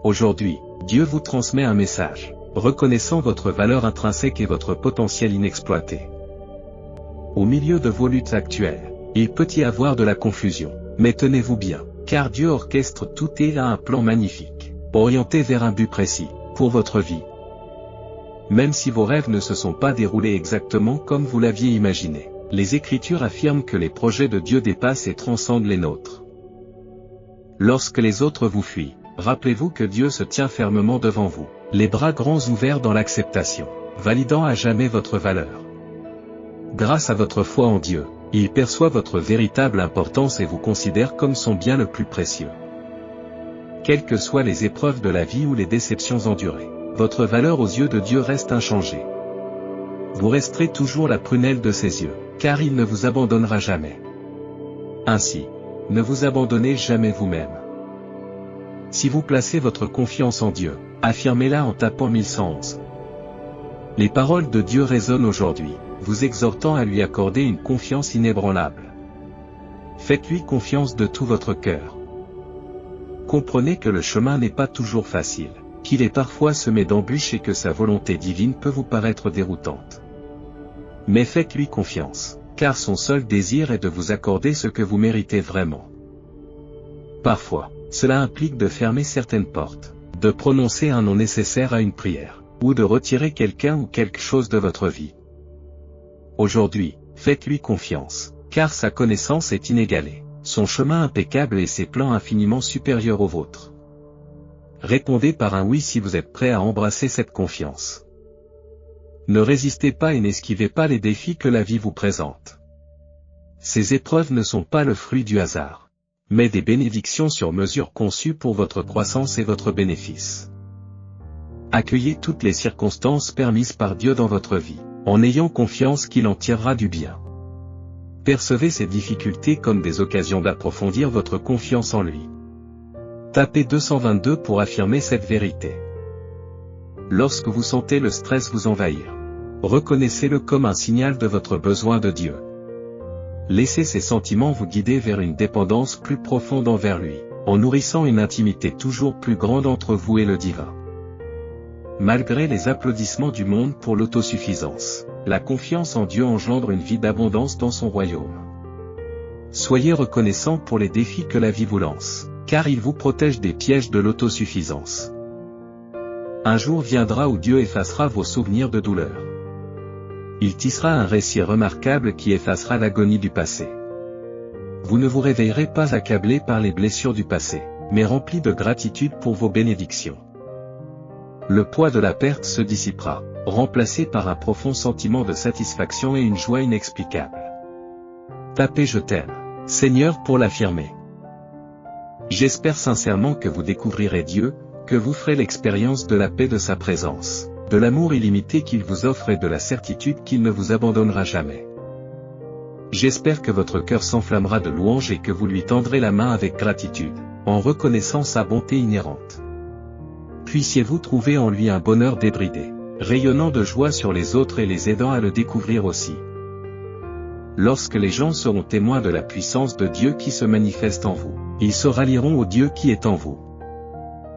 Aujourd'hui, Dieu vous transmet un message, reconnaissant votre valeur intrinsèque et votre potentiel inexploité. Au milieu de vos luttes actuelles, il peut y avoir de la confusion, mais tenez-vous bien, car Dieu orchestre tout et a un plan magnifique, orienté vers un but précis, pour votre vie. Même si vos rêves ne se sont pas déroulés exactement comme vous l'aviez imaginé, les Écritures affirment que les projets de Dieu dépassent et transcendent les nôtres. Lorsque les autres vous fuient, rappelez-vous que Dieu se tient fermement devant vous, les bras grands ouverts dans l'acceptation, validant à jamais votre valeur. Grâce à votre foi en Dieu, il perçoit votre véritable importance et vous considère comme son bien le plus précieux. Quelles que soient les épreuves de la vie ou les déceptions endurées, votre valeur aux yeux de Dieu reste inchangée. Vous resterez toujours la prunelle de ses yeux, car il ne vous abandonnera jamais. Ainsi, ne vous abandonnez jamais vous-même. Si vous placez votre confiance en Dieu, affirmez-la en tapant 1111. Les paroles de Dieu résonnent aujourd'hui, vous exhortant à lui accorder une confiance inébranlable. Faites-lui confiance de tout votre cœur. Comprenez que le chemin n'est pas toujours facile, qu'il est parfois semé d'embûches et que sa volonté divine peut vous paraître déroutante. Mais faites-lui confiance, car son seul désir est de vous accorder ce que vous méritez vraiment. Parfois, cela implique de fermer certaines portes, de prononcer un non nécessaire à une prière, ou de retirer quelqu'un ou quelque chose de votre vie. Aujourd'hui, faites-lui confiance, car sa connaissance est inégalée, son chemin impeccable et ses plans infiniment supérieurs aux vôtres. Répondez par un oui si vous êtes prêt à embrasser cette confiance. Ne résistez pas et n'esquivez pas les défis que la vie vous présente. Ces épreuves ne sont pas le fruit du hasard, mais des bénédictions sur mesure conçues pour votre croissance et votre bénéfice. Accueillez toutes les circonstances permises par Dieu dans votre vie, en ayant confiance qu'il en tirera du bien. Percevez ces difficultés comme des occasions d'approfondir votre confiance en lui. Tapez 222 pour affirmer cette vérité. Lorsque vous sentez le stress vous envahir, reconnaissez-le comme un signal de votre besoin de Dieu. Laissez ces sentiments vous guider vers une dépendance plus profonde envers lui, en nourrissant une intimité toujours plus grande entre vous et le divin. Malgré les applaudissements du monde pour l'autosuffisance, la confiance en Dieu engendre une vie d'abondance dans son royaume. Soyez reconnaissant pour les défis que la vie vous lance, car il vous protège des pièges de l'autosuffisance. Un jour viendra où Dieu effacera vos souvenirs de douleur. Il tissera un récit remarquable qui effacera l'agonie du passé. Vous ne vous réveillerez pas accablé par les blessures du passé, mais rempli de gratitude pour vos bénédictions. Le poids de la perte se dissipera, remplacé par un profond sentiment de satisfaction et une joie inexplicable. Tapez je t'aime, Seigneur pour l'affirmer. J'espère sincèrement que vous découvrirez Dieu, que vous ferez l'expérience de la paix de sa présence, de l'amour illimité qu'il vous offre et de la certitude qu'il ne vous abandonnera jamais. J'espère que votre cœur s'enflammera de louange et que vous lui tendrez la main avec gratitude, en reconnaissant sa bonté inhérente. Puissiez-vous trouver en lui un bonheur débridé, rayonnant de joie sur les autres et les aidant à le découvrir aussi. Lorsque les gens seront témoins de la puissance de Dieu qui se manifeste en vous, ils se rallieront au Dieu qui est en vous.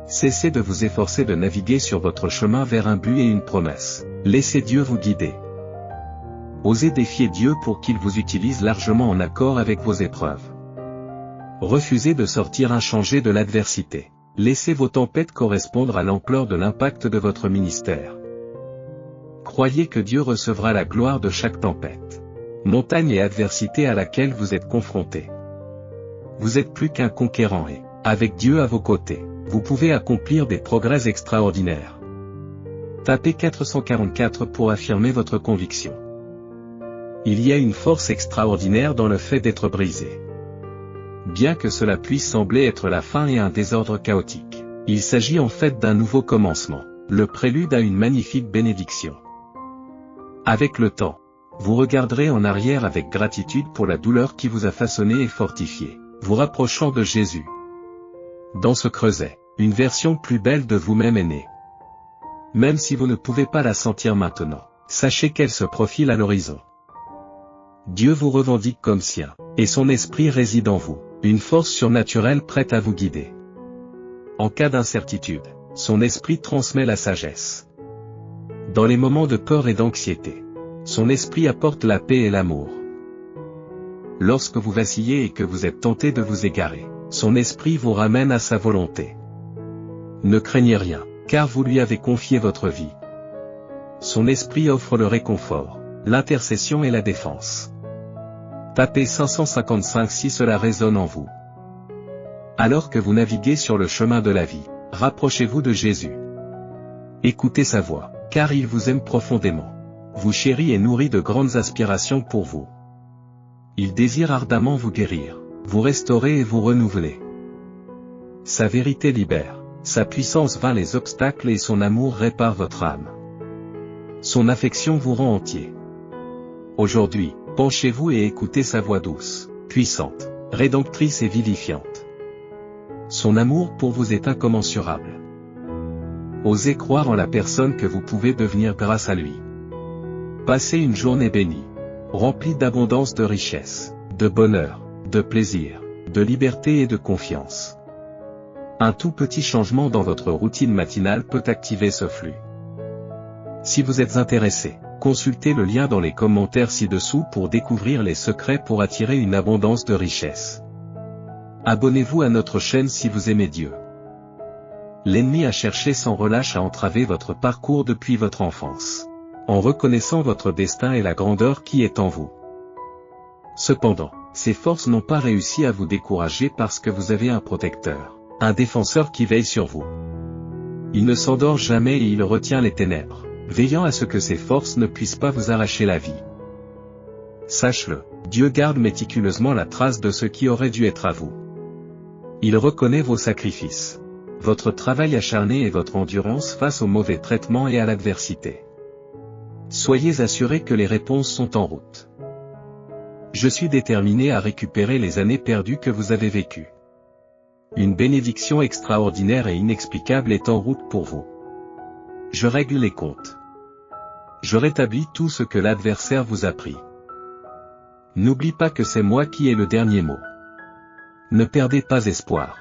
Cessez de vous efforcer de naviguer sur votre chemin vers un but et une promesse. Laissez Dieu vous guider. Osez défier Dieu pour qu'il vous utilise largement en accord avec vos épreuves. Refusez de sortir inchangé de l'adversité. Laissez vos tempêtes correspondre à l'ampleur de l'impact de votre ministère. Croyez que Dieu recevra la gloire de chaque tempête, montagne et adversité à laquelle vous êtes confrontés. Vous êtes plus qu'un conquérant et, avec Dieu à vos côtés, vous pouvez accomplir des progrès extraordinaires. Tapez 444 pour affirmer votre conviction. Il y a une force extraordinaire dans le fait d'être brisé. Bien que cela puisse sembler être la fin et un désordre chaotique, il s'agit en fait d'un nouveau commencement, le prélude à une magnifique bénédiction. Avec le temps, vous regarderez en arrière avec gratitude pour la douleur qui vous a façonné et fortifié, vous rapprochant de Jésus. Dans ce creuset, une version plus belle de vous-même est née. Même si vous ne pouvez pas la sentir maintenant, sachez qu'elle se profile à l'horizon. Dieu vous revendique comme sien, et son esprit réside en vous, une force surnaturelle prête à vous guider. En cas d'incertitude, Son esprit transmet la sagesse. Dans les moments de peur et d'anxiété, son esprit apporte la paix et l'amour. Lorsque vous vacillez et que vous êtes tenté de vous égarer, son esprit vous ramène à sa volonté. Ne craignez rien, car vous lui avez confié votre vie. Son esprit offre le réconfort, l'intercession et la défense. Tapez 555 si cela résonne en vous. Alors que vous naviguez sur le chemin de la vie, rapprochez-vous de Jésus. Écoutez sa voix, car il vous aime profondément. Vous chérit et nourrit de grandes aspirations pour vous. Il désire ardemment vous guérir, vous restaurer et vous renouveler. Sa vérité libère, sa puissance vainc les obstacles et son amour répare votre âme. Son affection vous rend entier. Aujourd'hui, penchez-vous et écoutez sa voix douce, puissante, rédemptrice et vivifiante. Son amour pour vous est incommensurable. Osez croire en la personne que vous pouvez devenir grâce à lui. Passez une journée bénie, remplie d'abondance de richesse, de bonheur, de plaisir, de liberté et de confiance. Un tout petit changement dans votre routine matinale peut activer ce flux. Si vous êtes intéressé, consultez le lien dans les commentaires ci-dessous pour découvrir les secrets pour attirer une abondance de richesse. Abonnez-vous à notre chaîne si vous aimez Dieu. L'ennemi a cherché sans relâche à entraver votre parcours depuis votre enfance, en reconnaissant votre destin et la grandeur qui est en vous. Cependant, ces forces n'ont pas réussi à vous décourager parce que vous avez un protecteur, un défenseur qui veille sur vous. Il ne s'endort jamais et il retient les ténèbres, veillant à ce que ces forces ne puissent pas vous arracher la vie. Sache-le, Dieu garde méticuleusement la trace de ce qui aurait dû être à vous. Il reconnaît vos sacrifices, votre travail acharné et votre endurance face aux mauvais traitements et à l'adversité. Soyez assurés que les réponses sont en route. Je suis déterminé à récupérer les années perdues que vous avez vécues. Une bénédiction extraordinaire et inexplicable est en route pour vous. Je règle les comptes. Je rétablis tout ce que l'adversaire vous a pris. N'oublie pas que c'est moi qui ai le dernier mot. Ne perdez pas espoir.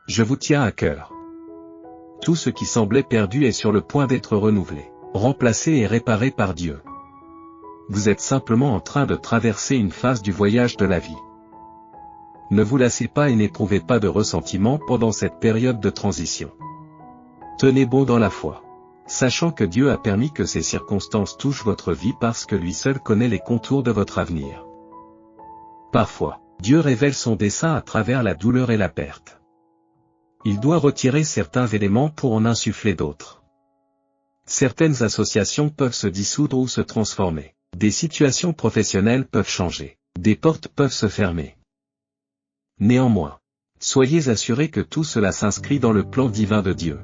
Je vous tiens à cœur. Tout ce qui semblait perdu est sur le point d'être renouvelé, remplacé et réparé par Dieu. Vous êtes simplement en train de traverser une phase du voyage de la vie. Ne vous lassez pas et n'éprouvez pas de ressentiment pendant cette période de transition. Tenez bon dans la foi, sachant que Dieu a permis que ces circonstances touchent votre vie parce que lui seul connaît les contours de votre avenir. Parfois, Dieu révèle son dessein à travers la douleur et la perte. Il doit retirer certains éléments pour en insuffler d'autres. Certaines associations peuvent se dissoudre ou se transformer. Des situations professionnelles peuvent changer. Des portes peuvent se fermer. Néanmoins, soyez assurés que tout cela s'inscrit dans le plan divin de Dieu.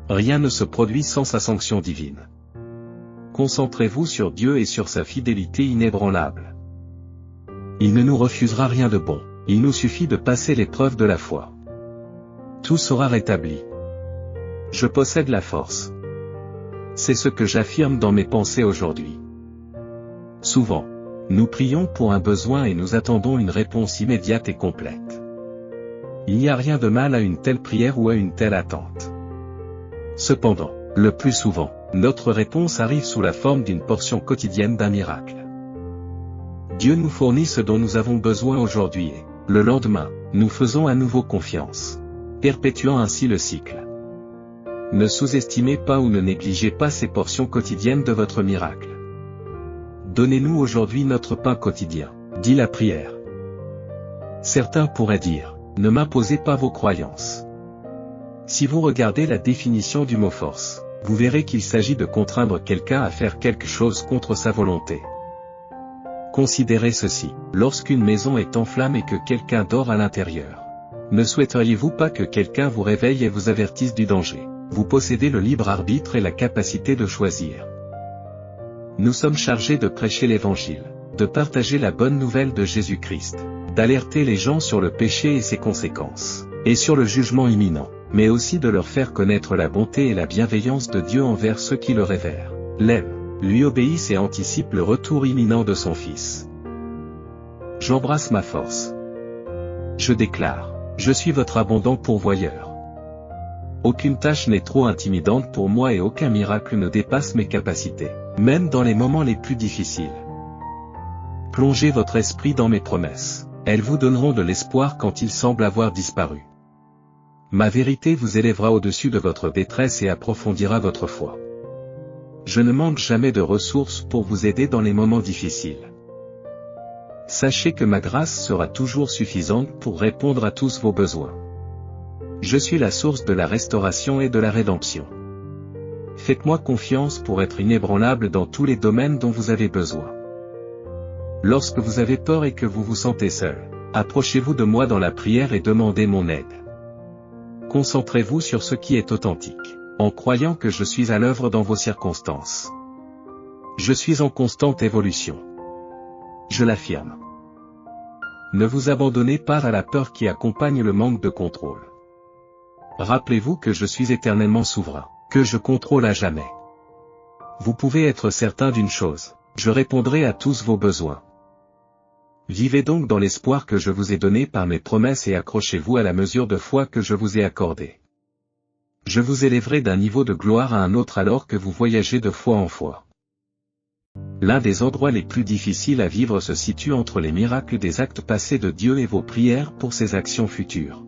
Rien ne se produit sans sa sanction divine. Concentrez-vous sur Dieu et sur sa fidélité inébranlable. Il ne nous refusera rien de bon, il nous suffit de passer l'épreuve de la foi. Tout sera rétabli. Je possède la force. C'est ce que j'affirme dans mes pensées aujourd'hui. Souvent, nous prions pour un besoin et nous attendons une réponse immédiate et complète. Il n'y a rien de mal à une telle prière ou à une telle attente. Cependant, le plus souvent, notre réponse arrive sous la forme d'une portion quotidienne d'un miracle. Dieu nous fournit ce dont nous avons besoin aujourd'hui et, le lendemain, nous faisons à nouveau confiance, perpétuant ainsi le cycle. Ne sous-estimez pas ou ne négligez pas ces portions quotidiennes de votre miracle. Donnez-nous aujourd'hui notre pain quotidien, dit la prière. Certains pourraient dire, ne m'imposez pas vos croyances. Si vous regardez la définition du mot force, vous verrez qu'il s'agit de contraindre quelqu'un à faire quelque chose contre sa volonté. Considérez ceci, lorsqu'une maison est en flammes et que quelqu'un dort à l'intérieur. Ne souhaiteriez-vous pas que quelqu'un vous réveille et vous avertisse du danger? Vous possédez le libre arbitre et la capacité de choisir. Nous sommes chargés de prêcher l'Évangile, de partager la bonne nouvelle de Jésus-Christ, d'alerter les gens sur le péché et ses conséquences, et sur le jugement imminent, mais aussi de leur faire connaître la bonté et la bienveillance de Dieu envers ceux qui le révèrent, l'aiment, lui obéissent et anticipent le retour imminent de son Fils. J'embrasse ma force. Je déclare, je suis votre abondant pourvoyeur. Aucune tâche n'est trop intimidante pour moi et aucun miracle ne dépasse mes capacités, même dans les moments les plus difficiles. Plongez votre esprit dans mes promesses. Elles vous donneront de l'espoir quand il semble avoir disparu. Ma vérité vous élèvera au-dessus de votre détresse et approfondira votre foi. Je ne manque jamais de ressources pour vous aider dans les moments difficiles. Sachez que ma grâce sera toujours suffisante pour répondre à tous vos besoins. Je suis la source de la restauration et de la rédemption. Faites-moi confiance pour être inébranlable dans tous les domaines dont vous avez besoin. Lorsque vous avez peur et que vous vous sentez seul, approchez-vous de moi dans la prière et demandez mon aide. Concentrez-vous sur ce qui est authentique, en croyant que je suis à l'œuvre dans vos circonstances. Je suis en constante évolution. Je l'affirme. Ne vous abandonnez pas à la peur qui accompagne le manque de contrôle. Rappelez-vous que je suis éternellement souverain, que je contrôle à jamais. Vous pouvez être certain d'une chose, je répondrai à tous vos besoins. Vivez donc dans l'espoir que je vous ai donné par mes promesses et accrochez-vous à la mesure de foi que je vous ai accordée. Je vous élèverai d'un niveau de gloire à un autre alors que vous voyagez de foi en foi. L'un des endroits les plus difficiles à vivre se situe entre les miracles des actes passés de Dieu et vos prières pour ses actions futures.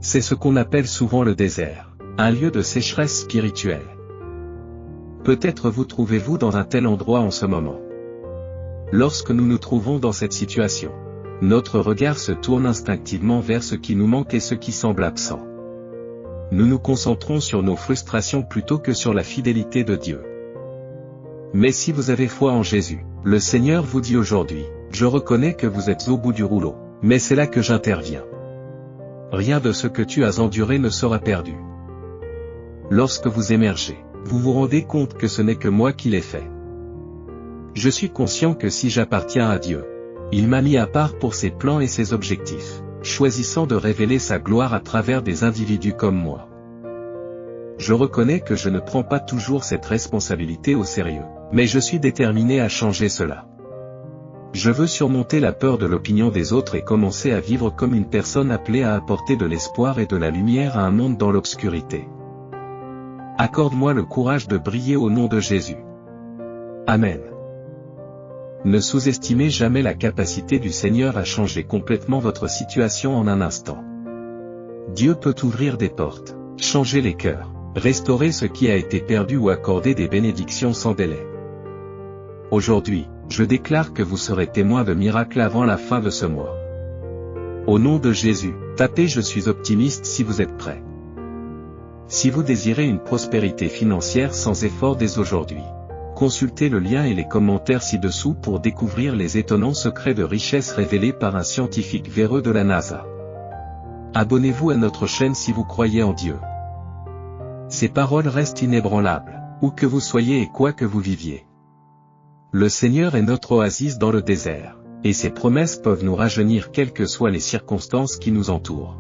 C'est ce qu'on appelle souvent le désert, un lieu de sécheresse spirituelle. Peut-être vous trouvez-vous dans un tel endroit en ce moment. Lorsque nous nous trouvons dans cette situation, notre regard se tourne instinctivement vers ce qui nous manque et ce qui semble absent. Nous nous concentrons sur nos frustrations plutôt que sur la fidélité de Dieu. Mais si vous avez foi en Jésus, le Seigneur vous dit aujourd'hui, je reconnais que vous êtes au bout du rouleau, mais c'est là que j'interviens. Rien de ce que tu as enduré ne sera perdu. Lorsque vous émergez, vous vous rendez compte que ce n'est que moi qui l'ai fait. Je suis conscient que si j'appartiens à Dieu, il m'a mis à part pour ses plans et ses objectifs, choisissant de révéler sa gloire à travers des individus comme moi. Je reconnais que je ne prends pas toujours cette responsabilité au sérieux, mais je suis déterminé à changer cela. Je veux surmonter la peur de l'opinion des autres et commencer à vivre comme une personne appelée à apporter de l'espoir et de la lumière à un monde dans l'obscurité. Accorde-moi le courage de briller au nom de Jésus. Amen. Ne sous-estimez jamais la capacité du Seigneur à changer complètement votre situation en un instant. Dieu peut ouvrir des portes, changer les cœurs, restaurer ce qui a été perdu ou accorder des bénédictions sans délai. Aujourd'hui, je déclare que vous serez témoin de miracles avant la fin de ce mois. Au nom de Jésus, tapez « Je suis optimiste » si vous êtes prêt. Si vous désirez une prospérité financière sans effort dès aujourd'hui, consultez le lien et les commentaires ci-dessous pour découvrir les étonnants secrets de richesse révélés par un scientifique véreux de la NASA. Abonnez-vous à notre chaîne si vous croyez en Dieu. Ces paroles restent inébranlables, où que vous soyez et quoi que vous viviez. Le Seigneur est notre oasis dans le désert, et ses promesses peuvent nous rajeunir quelles que soient les circonstances qui nous entourent.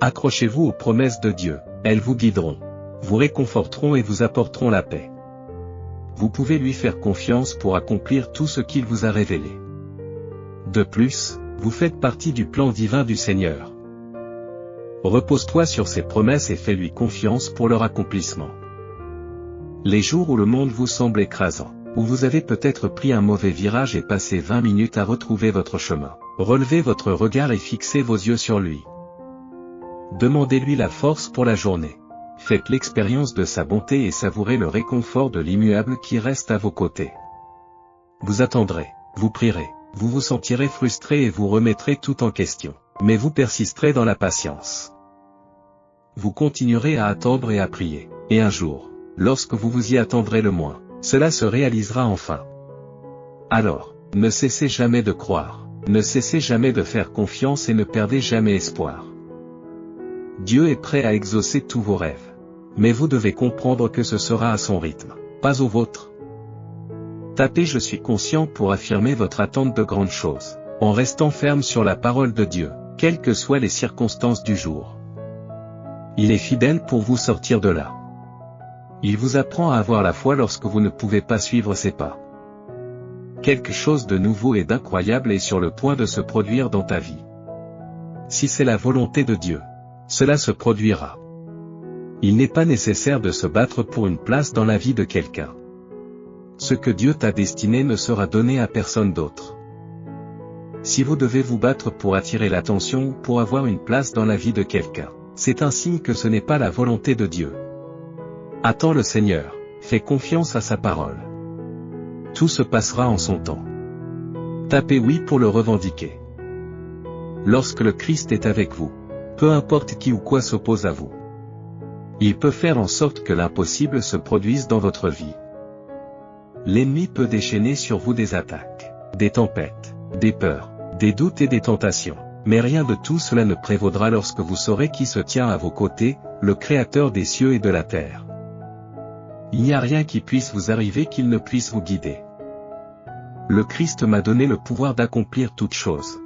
Accrochez-vous aux promesses de Dieu, elles vous guideront, vous réconforteront et vous apporteront la paix. Vous pouvez lui faire confiance pour accomplir tout ce qu'il vous a révélé. De plus, vous faites partie du plan divin du Seigneur. Repose-toi sur ses promesses et fais-lui confiance pour leur accomplissement. Les jours où le monde vous semble écrasant, où vous avez peut-être pris un mauvais virage et passé 20 minutes à retrouver votre chemin, relevez votre regard et fixez vos yeux sur lui. Demandez-lui la force pour la journée. Faites l'expérience de sa bonté et savourez le réconfort de l'immuable qui reste à vos côtés. Vous attendrez, vous prierez, vous vous sentirez frustré et vous remettrez tout en question, mais vous persisterez dans la patience. Vous continuerez à attendre et à prier, et un jour, lorsque vous vous y attendrez le moins, cela se réalisera enfin. Alors, ne cessez jamais de croire, ne cessez jamais de faire confiance et ne perdez jamais espoir. Dieu est prêt à exaucer tous vos rêves. Mais vous devez comprendre que ce sera à son rythme, pas au vôtre. Tapez « Je suis conscient » pour affirmer votre attente de grandes choses, en restant ferme sur la parole de Dieu, quelles que soient les circonstances du jour. Il est fidèle pour vous sortir de là. Il vous apprend à avoir la foi lorsque vous ne pouvez pas suivre ses pas. Quelque chose de nouveau et d'incroyable est sur le point de se produire dans ta vie. Si c'est la volonté de Dieu, cela se produira. Il n'est pas nécessaire de se battre pour une place dans la vie de quelqu'un. Ce que Dieu t'a destiné ne sera donné à personne d'autre. Si vous devez vous battre pour attirer l'attention ou pour avoir une place dans la vie de quelqu'un, c'est un signe que ce n'est pas la volonté de Dieu. Attends le Seigneur, fais confiance à sa parole. Tout se passera en son temps. Tapez oui pour le revendiquer. Lorsque le Christ est avec vous, peu importe qui ou quoi s'oppose à vous, il peut faire en sorte que l'impossible se produise dans votre vie. L'ennemi peut déchaîner sur vous des attaques, des tempêtes, des peurs, des doutes et des tentations, mais rien de tout cela ne prévaudra lorsque vous saurez qui se tient à vos côtés, le Créateur des cieux et de la terre. Il n'y a rien qui puisse vous arriver qu'il ne puisse vous guider. Le Christ m'a donné le pouvoir d'accomplir toutes choses.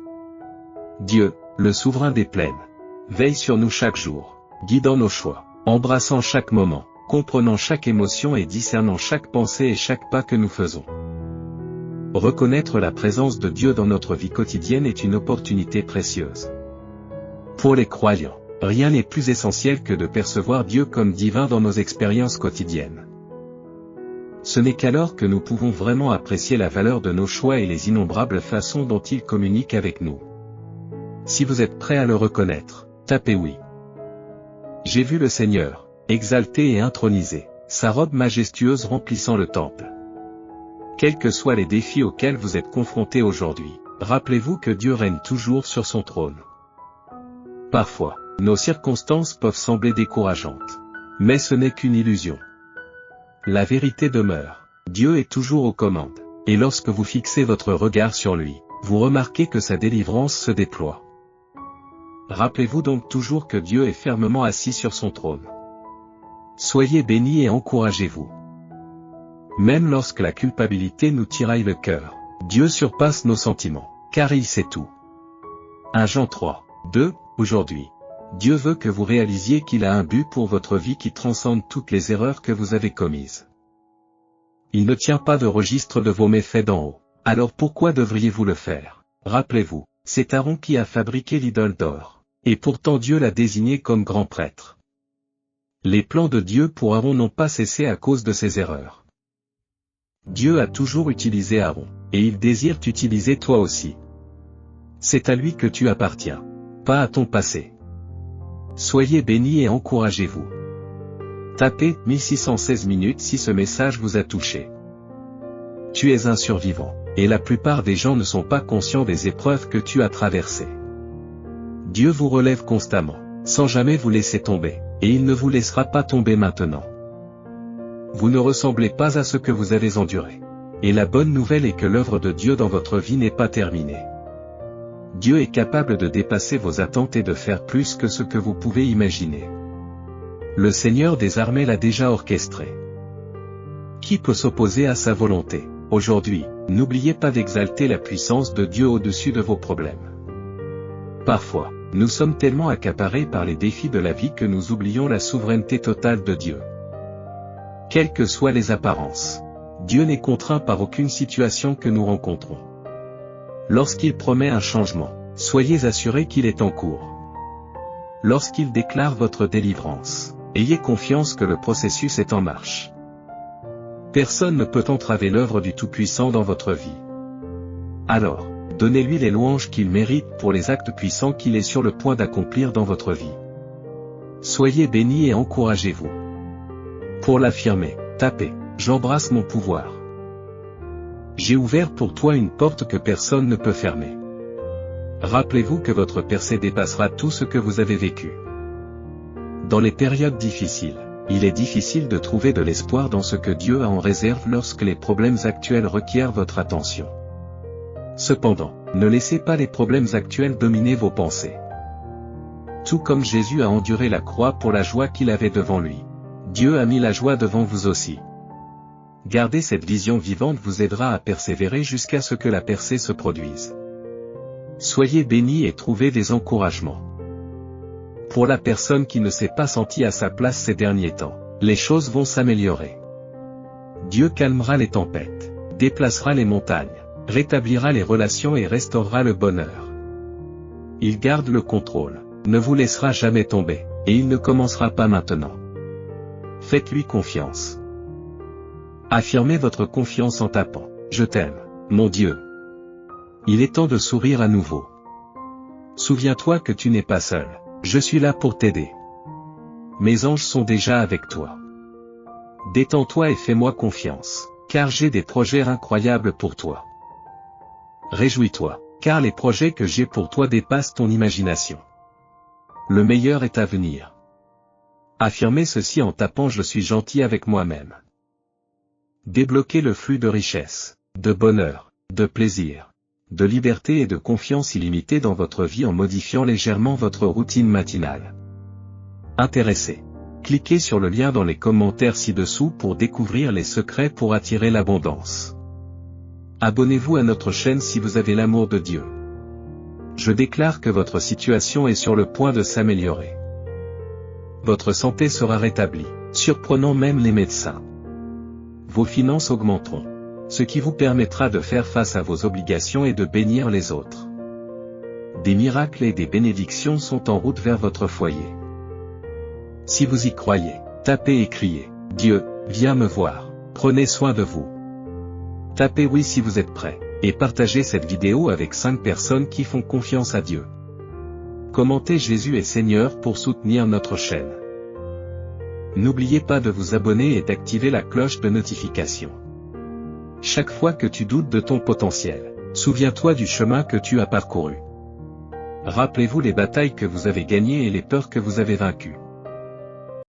Dieu, le souverain des plaines, veille sur nous chaque jour, guidant nos choix, embrassant chaque moment, comprenant chaque émotion et discernant chaque pensée et chaque pas que nous faisons. Reconnaître la présence de Dieu dans notre vie quotidienne est une opportunité précieuse. Pour les croyants, rien n'est plus essentiel que de percevoir Dieu comme divin dans nos expériences quotidiennes. Ce n'est qu'alors que nous pouvons vraiment apprécier la valeur de nos choix et les innombrables façons dont il communique avec nous. Si vous êtes prêt à le reconnaître, tapez oui. J'ai vu le Seigneur, exalté et intronisé, sa robe majestueuse remplissant le temple. Quels que soient les défis auxquels vous êtes confrontés aujourd'hui, rappelez-vous que Dieu règne toujours sur son trône. Parfois, nos circonstances peuvent sembler décourageantes. Mais ce n'est qu'une illusion. La vérité demeure. Dieu est toujours aux commandes. Et lorsque vous fixez votre regard sur lui, vous remarquez que sa délivrance se déploie. Rappelez-vous donc toujours que Dieu est fermement assis sur son trône. Soyez bénis et encouragez-vous. Même lorsque la culpabilité nous tiraille le cœur, Dieu surpasse nos sentiments, car il sait tout. 1 Jean 3, 2, aujourd'hui. Dieu veut que vous réalisiez qu'il a un but pour votre vie qui transcende toutes les erreurs que vous avez commises. Il ne tient pas de registre de vos méfaits d'en haut. Alors pourquoi devriez-vous le faire? Rappelez-vous, c'est Aaron qui a fabriqué l'idole d'or. Et pourtant Dieu l'a désigné comme grand prêtre. Les plans de Dieu pour Aaron n'ont pas cessé à cause de ses erreurs. Dieu a toujours utilisé Aaron, et il désire t'utiliser toi aussi. C'est à lui que tu appartiens, pas à ton passé. Soyez bénis et encouragez-vous. Tapez 1616 minutes si ce message vous a touché. Tu es un survivant, et la plupart des gens ne sont pas conscients des épreuves que tu as traversées. Dieu vous relève constamment, sans jamais vous laisser tomber, et il ne vous laissera pas tomber maintenant. Vous ne ressemblez pas à ce que vous avez enduré. Et la bonne nouvelle est que l'œuvre de Dieu dans votre vie n'est pas terminée. Dieu est capable de dépasser vos attentes et de faire plus que ce que vous pouvez imaginer. Le Seigneur des armées l'a déjà orchestré. Qui peut s'opposer à sa volonté? Aujourd'hui, n'oubliez pas d'exalter la puissance de Dieu au-dessus de vos problèmes. Parfois, nous sommes tellement accaparés par les défis de la vie que nous oublions la souveraineté totale de Dieu. Quelles que soient les apparences, Dieu n'est contraint par aucune situation que nous rencontrons. Lorsqu'il promet un changement, soyez assurés qu'il est en cours. Lorsqu'il déclare votre délivrance, ayez confiance que le processus est en marche. Personne ne peut entraver l'œuvre du Tout-Puissant dans votre vie. Alors, donnez-lui les louanges qu'il mérite pour les actes puissants qu'il est sur le point d'accomplir dans votre vie. Soyez bénis et encouragez-vous. Pour l'affirmer, tapez « J'embrasse mon pouvoir ». J'ai ouvert pour toi une porte que personne ne peut fermer. Rappelez-vous que votre percée dépassera tout ce que vous avez vécu. Dans les périodes difficiles, il est difficile de trouver de l'espoir dans ce que Dieu a en réserve lorsque les problèmes actuels requièrent votre attention. Cependant, ne laissez pas les problèmes actuels dominer vos pensées. Tout comme Jésus a enduré la croix pour la joie qu'il avait devant lui, Dieu a mis la joie devant vous aussi. Garder cette vision vivante vous aidera à persévérer jusqu'à ce que la percée se produise. Soyez bénis et trouvez des encouragements. Pour la personne qui ne s'est pas sentie à sa place ces derniers temps, les choses vont s'améliorer. Dieu calmera les tempêtes, déplacera les montagnes, rétablira les relations et restaurera le bonheur. Il garde le contrôle, ne vous laissera jamais tomber, et il ne commencera pas maintenant. Faites-lui confiance. Affirmez votre confiance en tapant « Je t'aime, mon Dieu ». Il est temps de sourire à nouveau. Souviens-toi que tu n'es pas seul. Je suis là pour t'aider. Mes anges sont déjà avec toi. Détends-toi et fais-moi confiance, car j'ai des projets incroyables pour toi. Réjouis-toi, car les projets que j'ai pour toi dépassent ton imagination. Le meilleur est à venir. Affirmez ceci en tapant « Je suis gentil avec moi-même ». Débloquez le flux de richesse, de bonheur, de plaisir, de liberté et de confiance illimitée dans votre vie en modifiant légèrement votre routine matinale. Intéressé? Cliquez sur le lien dans les commentaires ci-dessous pour découvrir les secrets pour attirer l'abondance. Abonnez-vous à notre chaîne si vous avez l'amour de Dieu. Je déclare que votre situation est sur le point de s'améliorer. Votre santé sera rétablie, surprenant même les médecins. Vos finances augmenteront, ce qui vous permettra de faire face à vos obligations et de bénir les autres. Des miracles et des bénédictions sont en route vers votre foyer. Si vous y croyez, tapez et criez « Dieu, viens me voir, prenez soin de vous ». Tapez oui si vous êtes prêt, et partagez cette vidéo avec 5 personnes qui font confiance à Dieu. Commentez Jésus est Seigneur pour soutenir notre chaîne. N'oubliez pas de vous abonner et d'activer la cloche de notification. Chaque fois que tu doutes de ton potentiel, souviens-toi du chemin que tu as parcouru. Rappelez-vous les batailles que vous avez gagnées et les peurs que vous avez vaincues.